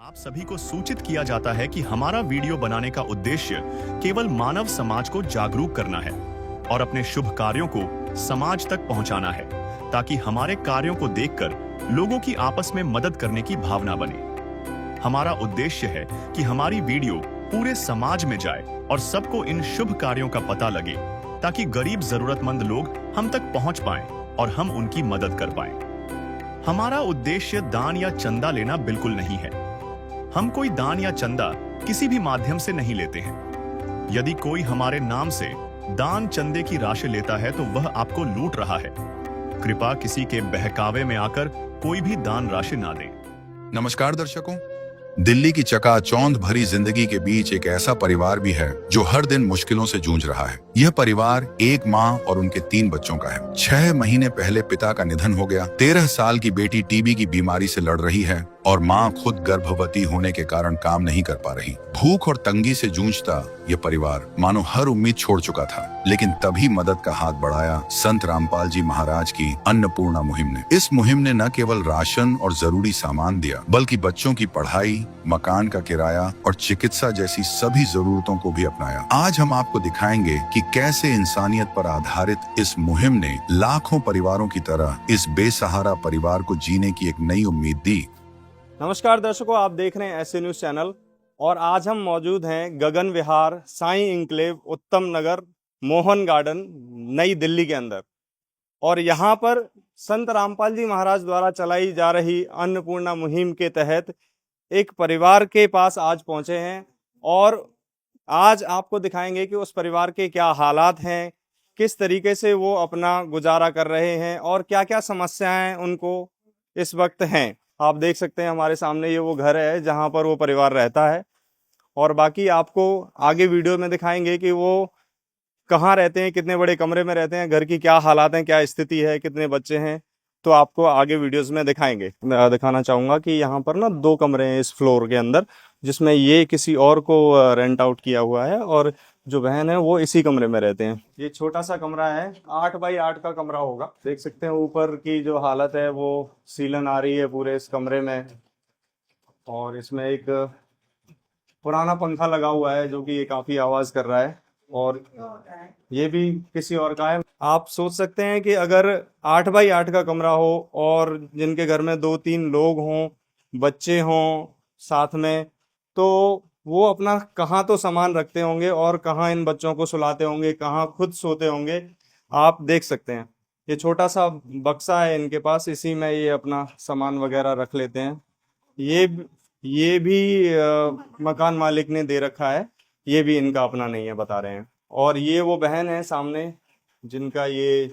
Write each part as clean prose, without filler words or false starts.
आप सभी को सूचित किया जाता है कि हमारा वीडियो बनाने का उद्देश्य केवल मानव समाज को जागरूक करना है और अपने शुभ कार्यों को समाज तक पहुंचाना है, ताकि हमारे कार्यों को देखकर लोगों की आपस में मदद करने की भावना बने। हमारा उद्देश्य है कि हमारी वीडियो पूरे समाज में जाए और सबको इन शुभ कार्यों का पता लगे, ताकि गरीब जरूरतमंद लोग हम तक पहुंच पाएं और हम उनकी मदद कर पाएं। हमारा उद्देश्य दान या चंदा लेना बिल्कुल नहीं है। हम कोई दान या चंदा किसी भी माध्यम से नहीं लेते हैं। यदि कोई हमारे नाम से दान चंदे की राशि लेता है तो वह आपको लूट रहा है। कृपया किसी के बहकावे में आकर कोई भी दान राशि ना दें। नमस्कार दर्शकों, दिल्ली की चकाचौंध भरी जिंदगी के बीच एक ऐसा परिवार भी है जो हर दिन मुश्किलों से जूझ रहा है। यह परिवार एक माँ और उनके 3 बच्चों का है। 6 महीने पहले पिता का निधन हो गया। 13 साल की बेटी टीबी की बीमारी से लड़ रही है और माँ खुद गर्भवती होने के कारण काम नहीं कर पा रही। भूख और तंगी से जूझता यह परिवार मानो हर उम्मीद छोड़ चुका था, लेकिन तभी मदद का हाथ बढ़ाया संत रामपाल जी महाराज की अन्नपूर्णा मुहिम ने। इस मुहिम ने न केवल राशन और जरूरी सामान दिया, बल्कि बच्चों की पढ़ाई, मकान का किराया और चिकित्सा जैसी सभी जरूरतों को भी अपनाया। आज हम आपको दिखाएंगे कि कैसे इंसानियत पर आधारित इस मुहिम ने लाखों परिवारों की तरह इस बेसहारा परिवार को जीने की एक नई उम्मीद दी। नमस्कार दर्शकों, आप देख रहे हैं ऐसे न्यूज चैनल और आज हम मौजूद हैं गगन विहार साईं इंक्लेव उत्तम नगर मोहन गार्डन नई दिल्ली के अंदर। और यहाँ पर संत रामपाल जी महाराज द्वारा चलाई जा रही अन्नपूर्णा मुहिम के तहत एक परिवार के पास आज पहुँचे हैं और आज आपको दिखाएंगे कि उस परिवार के क्या हालात हैं, किस तरीके से वो अपना गुजारा कर रहे हैं और क्या क्या समस्याएं उनको इस वक्त हैं। आप देख सकते हैं हमारे सामने ये वो घर है जहां पर वो परिवार रहता है और बाकी आपको आगे वीडियो में दिखाएंगे कि वो कहाँ रहते हैं, कितने बड़े कमरे में रहते हैं, घर की क्या हालात हैं, क्या स्थिति है, कितने बच्चे हैं, तो आपको आगे वीडियोस में दिखाएंगे। मैं दिखाना चाहूँगा कि यहाँ पर ना 2 कमरे हैं इस फ्लोर के अंदर, जिसमें ये किसी और को रेंट आउट किया हुआ है और जो बहन है वो इसी कमरे में रहते हैं। ये छोटा सा कमरा है, 8 बाई 8 का कमरा होगा। देख सकते हैं ऊपर की जो हालत है वो सीलन आ रही है पूरे इस कमरे में और इसमें एक पुराना पंखा लगा हुआ है जो कि ये काफ़ी आवाज़ कर रहा है और ये भी किसी और का है। आप सोच सकते हैं कि अगर 8 बाई 8 का कमरा हो और जिनके घर में 2-3 लोग हों, बच्चे हों साथ में, तो वो अपना कहाँ तो सामान रखते होंगे और कहाँ इन बच्चों को सुलाते होंगे, कहाँ खुद सोते होंगे। आप देख सकते हैं ये छोटा सा बक्सा है इनके पास, इसी में ये अपना सामान वगैरह रख लेते हैं। ये भी मकान मालिक ने दे रखा है, ये भी इनका अपना नहीं है बता रहे हैं। और ये वो बहन है सामने जिनका ये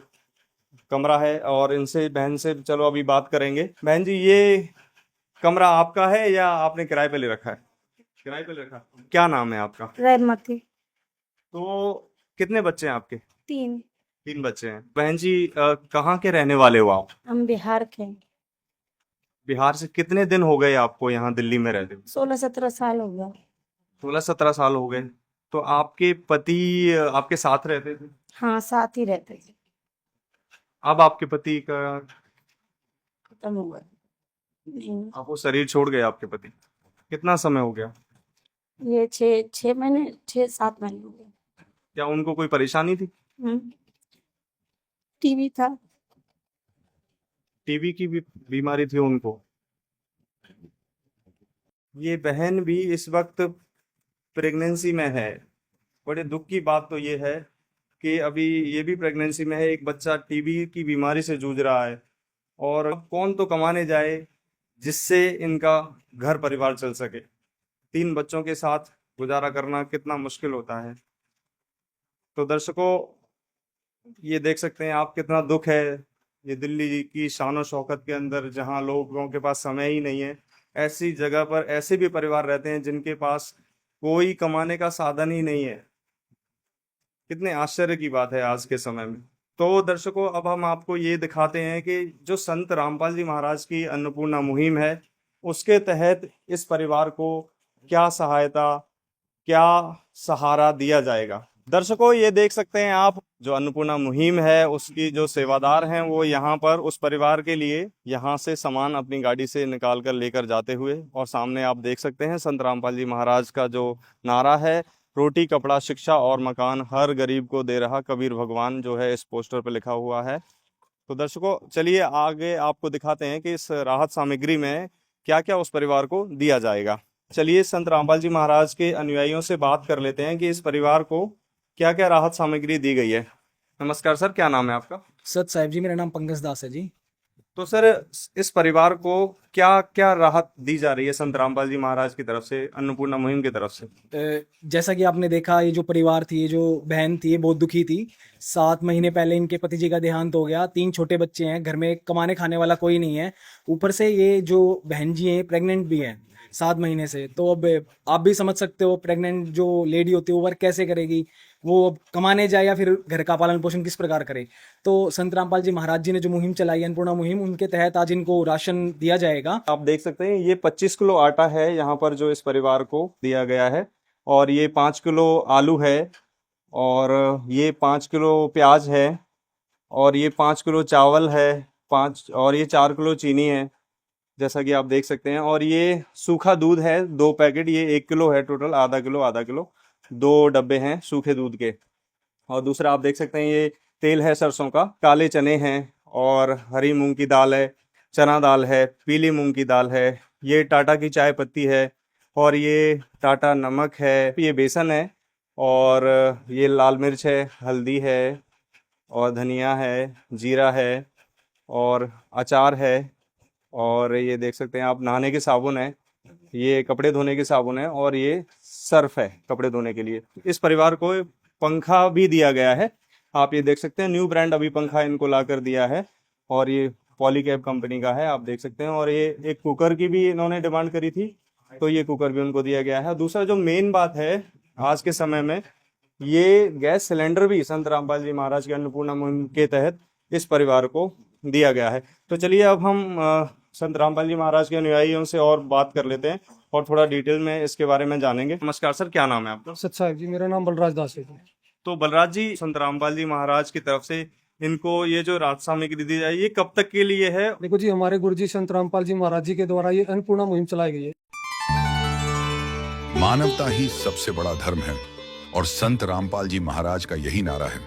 कमरा है और इनसे बहन से चलो अभी बात करेंगे। बहन जी, ये कमरा आपका है या आपने किराए पे ले रखा है? किराए पे ले रखा। क्या नाम है आपका? रेडमती। तो कितने बच्चे हैं आपके? 3 बच्चे हैं। बहन जी, कहाँ के रहने वाले हो आप? हम बिहार के। बिहार से कितने दिन हो गए आपको यहाँ दिल्ली में रहते हुए? 16-17 साल हो गया। 16-17 साल हो गए। तो आपके पति आपके साथ रहते थे? हाँ, साथ ही रहते थे। अब आपके पति का खत्म हो गया। नहीं, आपको शरीर छोड़ गए आपके पति? कितना समय हो गया? ये 6 महीने 6-7 महीने हो गए। क्या उनको कोई परेशानी थी? टीवी था। टीबी की भी बीमारी थी उनको? ये बहन भी इस वक्त प्रेगनेंसी में है। बड़े दुख की बात तो ये है कि अभी ये भी प्रेगनेंसी में है, एक बच्चा टीबी की बीमारी से जूझ रहा है और कौन तो कमाने जाए जिससे इनका घर परिवार चल सके। 3 बच्चों के साथ गुजारा करना कितना मुश्किल होता है। तो दर्शकों, ये देख सकते हैं आप कितना दुख है। ये दिल्ली की शान शौकत के अंदर जहां लोगों के पास समय ही नहीं है, ऐसी जगह पर ऐसे भी परिवार रहते हैं जिनके पास कोई कमाने का साधन ही नहीं है। कितने आश्चर्य की बात है आज के समय में। तो दर्शकों, अब हम आपको ये दिखाते हैं कि जो संत रामपाल जी महाराज की अन्नपूर्णा मुहिम है, उसके तहत इस परिवार को क्या सहायता, क्या सहारा दिया जाएगा। दर्शकों, ये देख सकते हैं आप, जो अन्नपूर्णा मुहिम है उसकी जो सेवादार हैं वो यहाँ पर उस परिवार के लिए यहाँ से सामान अपनी गाड़ी से निकाल कर लेकर जाते हुए, और सामने आप देख सकते हैं संत रामपाल जी महाराज का जो नारा है, रोटी कपड़ा शिक्षा और मकान हर गरीब को दे रहा कबीर भगवान, जो है इस पोस्टर पर लिखा हुआ है। तो दर्शकों, चलिए आगे आपको दिखाते हैं कि इस राहत सामग्री में क्या क्या उस परिवार को दिया जाएगा। चलिए संत रामपाल जी महाराज के अनुयायियों से बात कर लेते हैं कि इस परिवार को क्या क्या राहत सामग्री दी गई है। नमस्कार सर, क्या नाम है आपका? सत साहिब जी, मेरा नाम पंकज दास है जी। तो सर, इस परिवार को क्या क्या राहत दी जा रही है संत रामपाल जी महाराज की तरफ से, अन्नपूर्णा मुहिम की तरफ से? जैसा कि आपने देखा, ये जो परिवार थी, ये जो बहन थी, ये बहुत दुखी थी। 7 महीने पहले इनके पति जी का देहांत हो गया। 3 छोटे बच्चे हैं, घर में कमाने खाने वाला कोई नहीं है। ऊपर से ये जो बहन जी हैं प्रेग्नेंट भी है 7 महीने से। तो अब आप भी समझ सकते हो, प्रेग्नेंट जो लेडी होती है वो वर्क कैसे करेगी, वो अब कमाने जाए या फिर घर का पालन पोषण किस प्रकार करे। तो संत रामपाल जी महाराज जी ने जो मुहिम चलाई, अन्नपूर्णा मुहिम, उनके तहत आज इनको राशन दिया जाएगा। आप देख सकते हैं ये 25 किलो आटा है यहाँ पर जो इस परिवार को दिया गया है, और ये 5 किलो आलू है, और ये 5 किलो प्याज है, और ये 5 किलो चावल है, 5 और ये 4 किलो चीनी है, जैसा कि आप देख सकते हैं। और ये सूखा दूध है 2 पैकेट, ये 1 किलो है टोटल, आधा किलो 2 डब्बे हैं सूखे दूध के। और दूसरा आप देख सकते हैं ये तेल है सरसों का, काले चने हैं, और हरी मूंग की दाल है, चना दाल है, पीली मूंग की दाल है, ये टाटा की चाय पत्ती है, और ये टाटा नमक है, ये बेसन है, और ये लाल मिर्च है, हल्दी है, और धनिया है, जीरा है, और अचार है, और ये देख सकते हैं आप नहाने के साबुन है, ये कपड़े धोने के साबुन है, और ये सर्फ है कपड़े धोने के लिए। इस परिवार को पंखा भी दिया गया है, आप ये देख सकते हैं, न्यू ब्रांड अभी पंखा इनको ला कर दिया है, और ये पॉलीकैब कंपनी का है, आप देख सकते हैं। और ये एक कुकर की भी इन्होंने डिमांड करी थी, तो ये कुकर भी उनको दिया गया है। दूसरा जो मेन बात है आज के समय में, ये गैस सिलेंडर भी संत रामपाल जी महाराज के अन्नपूर्णा मुहिम के तहत इस परिवार को दिया गया है। तो चलिए अब हम संत रामपाल जी महाराज के अनुयायियों से और बात कर लेते हैं, और थोड़ा डिटेल में इसके बारे में जानेंगे। नमस्कार सर, क्या नाम है आपका? सत साहिब जी, मेरा नाम बलराज दास है। तो बलराज जी, संत रामपाल जी महाराज की तरफ से इनको ये जो राहत सामग्री दी जाए, ये कब तक के लिए है? देखो जी, हमारे गुरु जी संत रामपाल जी महाराज जी के द्वारा ये अन्नपूर्णा मुहिम चलाई गई है। मानवता ही सबसे बड़ा धर्म है और संत रामपाल जी महाराज का यही नारा है,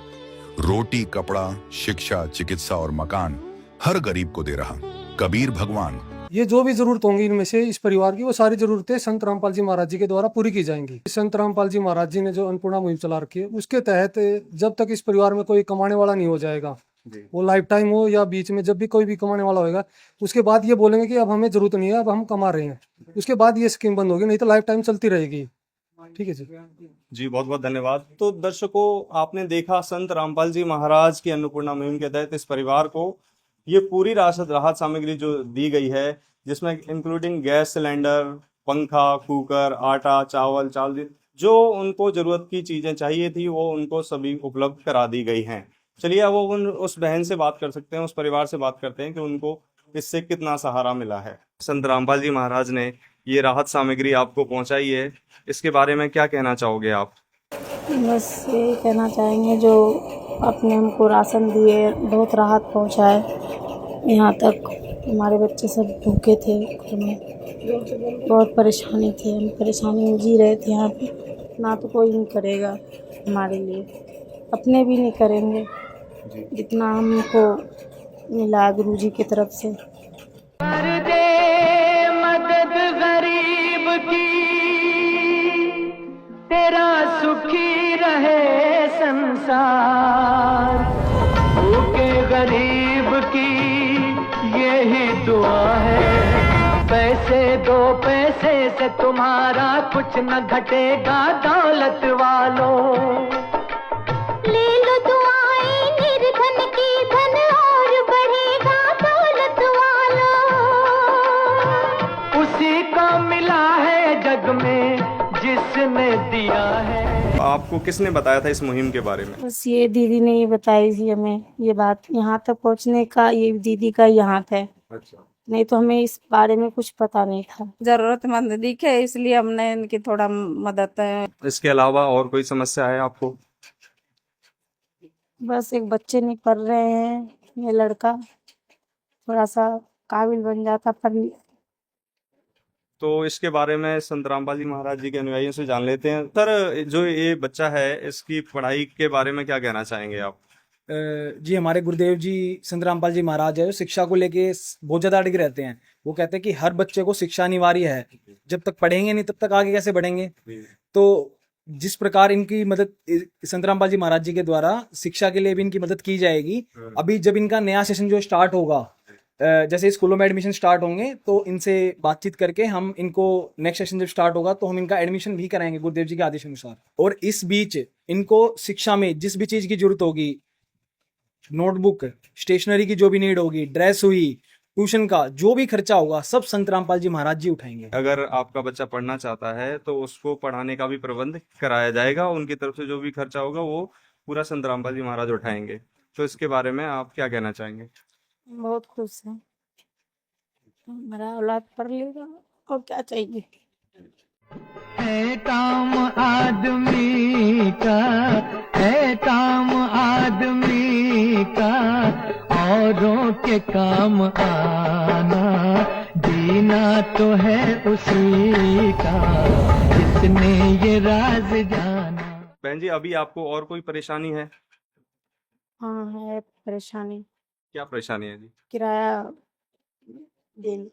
रोटी कपड़ा शिक्षा चिकित्सा और मकान हर गरीब को दे रहा कबीर भगवान। ये जो भी जरूरत होंगी इनमें से इस परिवार की, वो सारी जरूरतें संत रामपाल जी महाराज जी के द्वारा पूरी की जाएंगी। संत रामपाल जी महाराज जी ने जो अन्नपूर्णा मुहिम चला रखी है, उसके तहत जब तक इस परिवार में कोई कमाने वाला नहीं हो जाएगा, वो लाइफ टाइम हो या बीच में जब भी कोई भी कमाने वाला होगा, उसके बाद ये बोलेंगे कि अब हमें जरूरत नहीं है, अब हम कमा रहे हैं, उसके बाद ये स्कीम बंद होगी, नहीं तो लाइफ टाइम चलती रहेगी। ठीक है जी, बहुत बहुत धन्यवाद। तो दर्शकों, आपने देखा संत रामपाल जी महाराज की अन्नपूर्णा मुहिम के तहत इस परिवार को ये पूरी राहत सामग्री जो दी गई है, जिसमें इंक्लूडिंग गैस सिलेंडर, पंखा, कुकर, आटा, चावल, जो उनको जरूरत की चीजें चाहिए थी वो उनको सभी उपलब्ध करा दी गई हैं। चलिए अब उस बहन से बात कर सकते हैं, उस परिवार से बात करते हैं कि उनको इससे कितना सहारा मिला है। संत रामपाल जी महाराज ने ये राहत सामग्री आपको पहुंचाई है, इसके बारे में क्या कहना चाहोगे आप? बस यही कहना चाहेंगे, जो अपने हमको राशन दिए, बहुत राहत पहुंचाए। यहाँ तक हमारे बच्चे सब भूखे थे, घर में बहुत परेशानी थी, हम परेशानी में जी रहे थे यहाँ पे। ना तो कोई नहीं करेगा हमारे लिए, अपने भी नहीं करेंगे जितना हमको मिला गुरु जी की तरफ से। कर दे मदद गरीब की, तेरा सुखी रहे संसार। भूखे गरीब की यही दुआ है, पैसे दो पैसे से तुम्हारा कुछ न घटेगा दौलत वालों। ले लो दुआएं निर्धन की, धन और बढ़ेगा दौलत वालों। उसी को मिला है जग में जिसने दिया है। आपको किसने बताया था इस मुहिम के बारे में? बस ये दीदी ने ही बताई थी हमें, ये बात यहाँ तक पहुँचने का ये दीदी का ही हाथ है। अच्छा, नहीं तो हमें इस बारे में कुछ पता नहीं था। जरूरतमंद दिखे इसलिए हमने इनकी थोड़ा मदद है। इसके अलावा और कोई समस्या है आपको? बस एक बच्चे नहीं पढ़ रहे हैं, ये लड़का थोड़ा सा काबिल बन जाता पर तो इसके बारे में संत रामपाल जी महाराज जी के अनुयायियों से जान लेते हैं। सर, जो ये बच्चा है इसकी पढ़ाई के बारे में क्या कहना चाहेंगे आप? जी हमारे गुरुदेव जी संत रामपाल जी महाराज है, शिक्षा को लेके बहुत ज्यादा अडिग रहते हैं। वो कहते हैं कि हर बच्चे को शिक्षा अनिवार्य है, जब तक पढ़ेंगे नहीं तब तक आगे कैसे बढ़ेंगे। तो जिस प्रकार इनकी मदद संत रामपाल जी महाराज जी के द्वारा शिक्षा के लिए भी इनकी मदद की जाएगी। अभी जब इनका नया सेशन जो स्टार्ट होगा, जैसे स्कूलों में एडमिशन स्टार्ट होंगे तो इनसे बातचीत करके हम इनको नेक्स्ट सेशन जब स्टार्ट होगा तो हम इनका एडमिशन भी कराएंगे गुरुदेव जी के आदेश अनुसार। और इस बीच इनको शिक्षा में जिस भी चीज की जरूरत होगी, नोटबुक, स्टेशनरी की जो भी नीड होगी, ड्रेस हुई, ट्यूशन का जो भी खर्चा होगा, सब संत रामपाल जी महाराज जी उठाएंगे। अगर आपका बच्चा पढ़ना चाहता है तो उसको पढ़ाने का भी प्रबंध कराया जाएगा। उनकी तरफ से जो भी खर्चा होगा वो पूरा संत रामपाल जी महाराज उठाएंगे। तो इसके बारे में आप क्या कहना चाहेंगे? बहुत खुश है। मेरा औलाद पढ़ लेगा और क्या चाहिए। है काम आदमी का, है काम आदमी का, औरों के काम आना, जीना तो है उसी का, जिसने ये राज जाना। बहन जी, अभी आपको और कोई परेशानी है? हाँ है परेशानी, क्या परेशानी है जी? किराया दिन।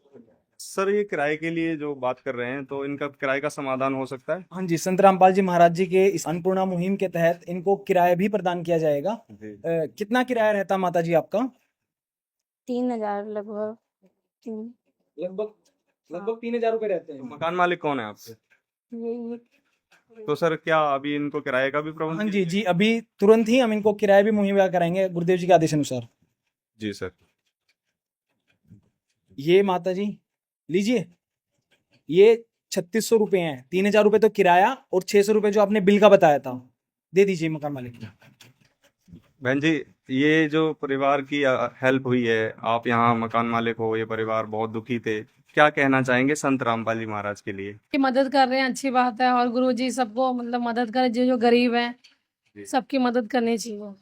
सर, ये किराए के लिए जो बात कर रहे हैं तो इनका किराए का समाधान हो सकता है? हाँ जी, संत रामपाल जी महाराज जी के इस अन्नपूर्णा मुहिम के तहत इनको किराया भी प्रदान किया जाएगा। कितना किराया रहता माता जी आपका? 3,000 लगभग। तीन लगभग 3,000 रुपए रहते तो हैं। मकान मालिक कौन है आपके? ये तो सर, क्या अभी इनको किराए का भी प्रबंध? हाँ जी जी, अभी तुरंत ही हम इनको किराया भी मुहैया कराएंगे गुरुदेव जी के आदेश अनुसार। जी सर। ये माता जी लीजिए, ये 3600 रुपए हैं। 3,000 रुपए तो किराया और 600 रुपए जो आपने बिल का बताया था, दे दीजिए मकान मालिक को। बहन जी, ये जो परिवार की हेल्प हुई है, आप यहाँ मकान मालिक हो, ये परिवार बहुत दुखी थे, क्या कहना चाहेंगे संत रामपाल जी महाराज के लिए? की मदद कर रहे हैं, अच्छी बात है। और गुरुजी सबको मतलब मदद करें, जो जो गरीब हैं सबकी मदद करनी चाहिए।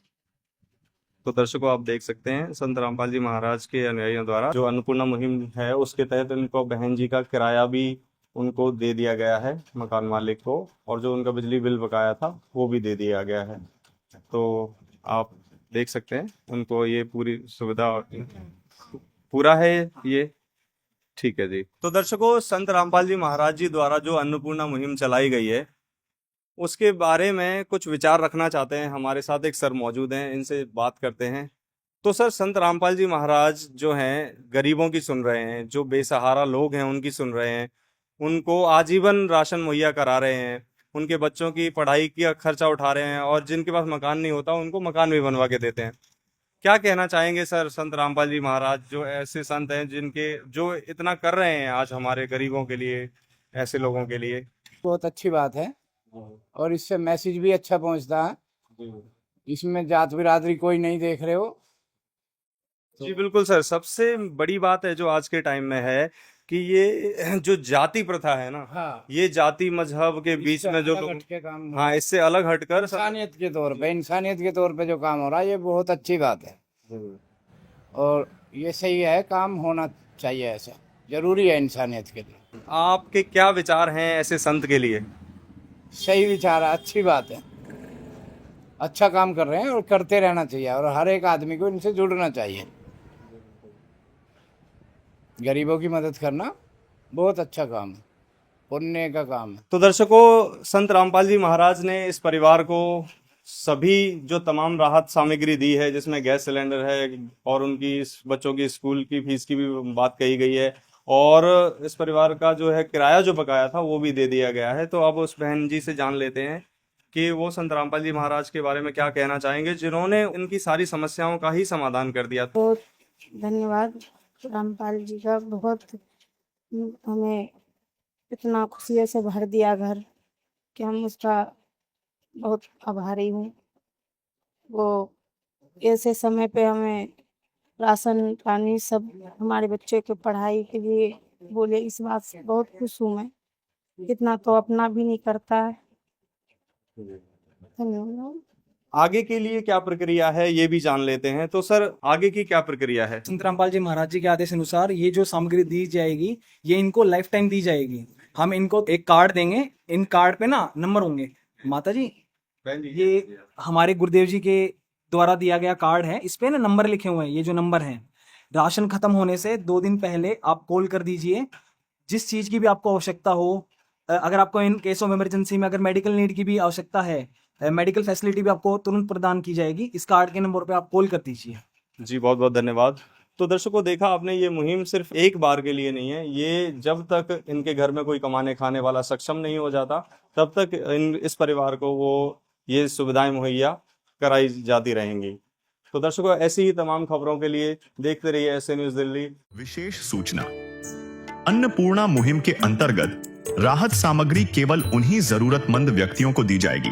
तो दर्शकों, आप देख सकते हैं संत रामपाल जी महाराज के अनुयायियों द्वारा जो अन्नपूर्णा मुहिम है उसके तहत उनको बहन जी का किराया भी उनको दे दिया गया है मकान मालिक को, और जो उनका बिजली बिल बकाया था वो भी दे दिया गया है। तो आप देख सकते हैं उनको ये पूरी सुविधा पूरा है ये। ठीक है जी। तो दर्शकों, संत रामपाल जी महाराज जी द्वारा जो अन्नपूर्णा मुहिम चलाई गई है उसके बारे में कुछ विचार रखना चाहते हैं। हमारे साथ एक सर मौजूद हैं, इनसे बात करते हैं। तो सर, संत रामपाल जी महाराज जो हैं गरीबों की सुन रहे हैं, जो बेसहारा लोग हैं उनकी सुन रहे हैं, उनको आजीवन राशन मुहैया करा रहे हैं, उनके बच्चों की पढ़ाई का खर्चा उठा रहे हैं, और जिनके पास मकान नहीं होता उनको मकान भी बनवा के देते हैं। क्या कहना चाहेंगे सर संत रामपाल जी महाराज, जो ऐसे संत हैं जिनके जो इतना कर रहे हैं आज हमारे गरीबों के लिए, ऐसे लोगों के लिए? बहुत अच्छी बात है और इससे मैसेज भी अच्छा पहुंचता है। इसमें जात बिरादरी कोई नहीं देख रहे हो। जी बिल्कुल सर, सबसे बड़ी बात है जो आज के टाइम में है कि ये जो जाति प्रथा है ना, हाँ, ये जाति मजहब के बीच में जो लोग, के काम, हाँ, इससे अलग हटकर इंसानियत के तौर पे जो काम हो रहा है ये बहुत अच्छी बात है और ये सही है, काम होना चाहिए, ऐसा जरूरी है इंसानियत के लिए। आपके क्या विचार हैं ऐसे संत के लिए? सही विचार है, अच्छी बात है, अच्छा काम कर रहे हैं और करते रहना चाहिए और हर एक आदमी को इनसे जुड़ना चाहिए। गरीबों की मदद करना बहुत अच्छा काम है, पुण्य का काम है। तो दर्शकों, संत रामपाल जी महाराज ने इस परिवार को सभी जो तमाम राहत सामग्री दी है, जिसमें गैस सिलेंडर है और उनकी बच्चों की स्कूल की फीस की भी बात कही गई है, और इस परिवार का जो है किराया जो बकाया था वो भी दे दिया गया है। तो अब उस बहन जी से जान लेते हैं कि वो संत रामपाल जी महाराज के बारे में क्या कहना चाहेंगे, जिन्होंने उनकी सारी समस्याओं का ही समाधान कर दिया। बहुत धन्यवाद रामपाल जी का, बहुत हमें इतना खुशियों से भर दिया घर कि हम उसका बहुत आभारी हूँ। वो ऐसे समय पे हमें राशन पानी सब हमारे बच्चों के पढ़ाई के लिए बोले, इस बात से बहुत खुश हूँ मैं। इतना तो अपना भी नहीं करता है। धन्यवाद। आगे के लिए क्या प्रक्रिया है ये भी जान लेते हैं। तो सर आगे की क्या प्रक्रिया है? संत रामपाल जी महाराज जी के आदेश अनुसार ये जो सामग्री दी जाएगी ये इनको लाइफ टाइम दी जाएगी। हम इनको एक कार्ड देंगे, इन कार्ड पे ना नंबर होंगे। माता जी ये हमारे गुरुदेव जी के द्वारा दिया गया कार्ड है, इस पे ना नंबर लिखे हुए हैं। ये जो नंबर हैं, राशन खत्म होने से 2 दिन पहले आप कॉल कर दीजिए। जिस चीज की भी आपको आवश्यकता हो, अगर आपको इन केस ऑफ इमरजेंसी में अगर मेडिकल नीड की भी आवश्यकता है, मेडिकल फैसिलिटी भी आपको तुरंत प्रदान की जाएगी। इस कार्ड के नंबर पे आप कॉल कर दीजिए। जी बहुत बहुत धन्यवाद। तो दर्शकों देखा आपने, ये मुहिम सिर्फ एक बार के लिए नहीं है, ये जब तक इनके घर में कोई कमाने खाने वाला सक्षम नहीं हो जाता तब तक इस परिवार को वो ये सुविधाएं मुहैया कराई जाती रहेंगी। तो दर्शकों ऐसी ही तमाम खबरों के लिए देखते रहिए ऐसे न्यूज़ दिल्ली। विशेष सूचना, अन्नपूर्णा मुहिम के अंतर्गत राहत सामग्री केवल उन्हीं जरूरतमंद व्यक्तियों को दी जाएगी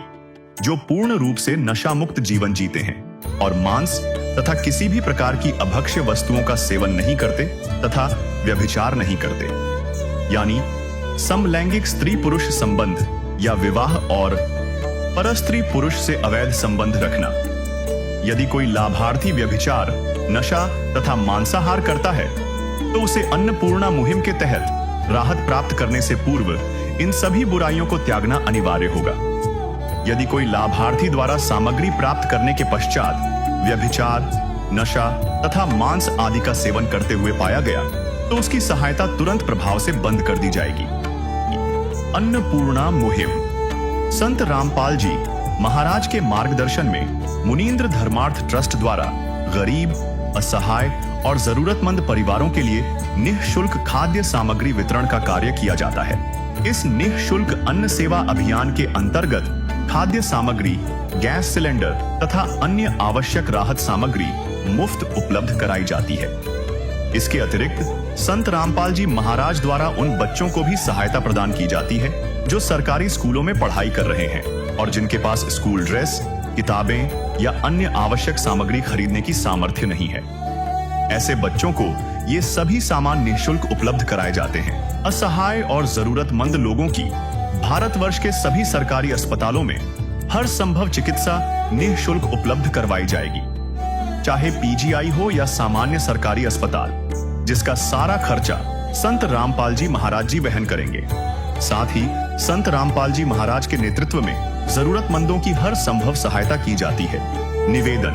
जो पूर्ण रूप से नशा मुक्त जीवन जीते हैं और मांस तथा किसी भी प्रकार की अभक्ष्य वस्तुओं का सेवन नहीं करते तथा व्यभिचार नहीं करते, यानी समलैंगिक स्त्री पुरुष संबंध या विवाह और परस्त्री पुरुष से अवैध संबंध रखना। यदि कोई लाभार्थी व्यभिचार, नशा तथा मांसाहार करता है तो उसे अन्नपूर्णा मुहिम के तहत राहत प्राप्त करने से पूर्व इन सभी बुराइयों को त्यागना अनिवार्य होगा। यदि कोई लाभार्थी द्वारा सामग्री प्राप्त करने के पश्चात व्यभिचार, नशा तथा मांस आदि का सेवन करते हुए पाया गया तो उसकी सहायता तुरंत प्रभाव से बंद कर दी जाएगी। अन्नपूर्णा मुहिम संत रामपाल जी महाराज के मार्गदर्शन में मुनींद्र धर्मार्थ ट्रस्ट द्वारा गरीब, असहाय और जरूरतमंद परिवारों के लिए निःशुल्क खाद्य सामग्री वितरण का कार्य किया जाता है। इस निःशुल्क अन्न सेवा अभियान के अंतर्गत खाद्य सामग्री, गैस सिलेंडर तथा अन्य आवश्यक राहत सामग्री मुफ्त उपलब्ध कराई जाती है। इसके अतिरिक्त संत रामपाल जी महाराज द्वारा उन बच्चों को भी सहायता प्रदान की जाती है जो सरकारी स्कूलों में पढ़ाई कर रहे हैं और जिनके पास स्कूल ड्रेस, किताबें या अन्य आवश्यक सामग्री खरीदने की सामर्थ्य नहीं है। ऐसे बच्चों को ये सभी सामान निःशुल्क उपलब्ध कराए जाते हैं। असहाय और जरूरतमंद लोगों की भारतवर्ष के सभी सरकारी अस्पतालों में हर संभव चिकित्सा निःशुल्क उपलब्ध करवाई जाएगी, चाहे पीजीआई हो या सामान्य सरकारी अस्पताल, जिसका सारा खर्चा संत रामपाल जी महाराज जी वहन करेंगे। साथ ही संत रामपाल जी महाराज के नेतृत्व में जरूरतमंदों की हर संभव सहायता की जाती है। निवेदन,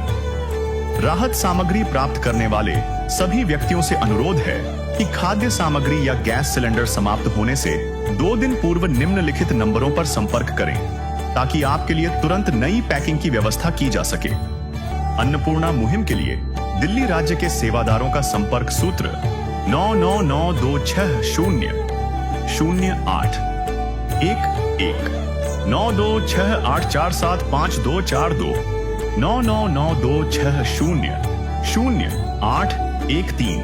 राहत सामग्री प्राप्त करने वाले सभी व्यक्तियों से अनुरोध है कि खाद्य सामग्री या गैस सिलेंडर समाप्त होने से 2 दिन पूर्व निम्नलिखित नंबरों पर संपर्क करें ताकि आपके लिए तुरंत नई पैकिंग की व्यवस्था की जा सके। अन्नपूर्णा मुहिम के लिए दिल्ली राज्य के सेवादारों का संपर्क सूत्र 9992600811 9268475242 9992600813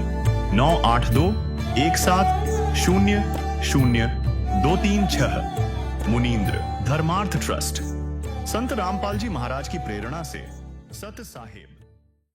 98217000236। मुनींद्र धर्मार्थ ट्रस्ट संत रामपाल जी महाराज की प्रेरणा से सत साहिब।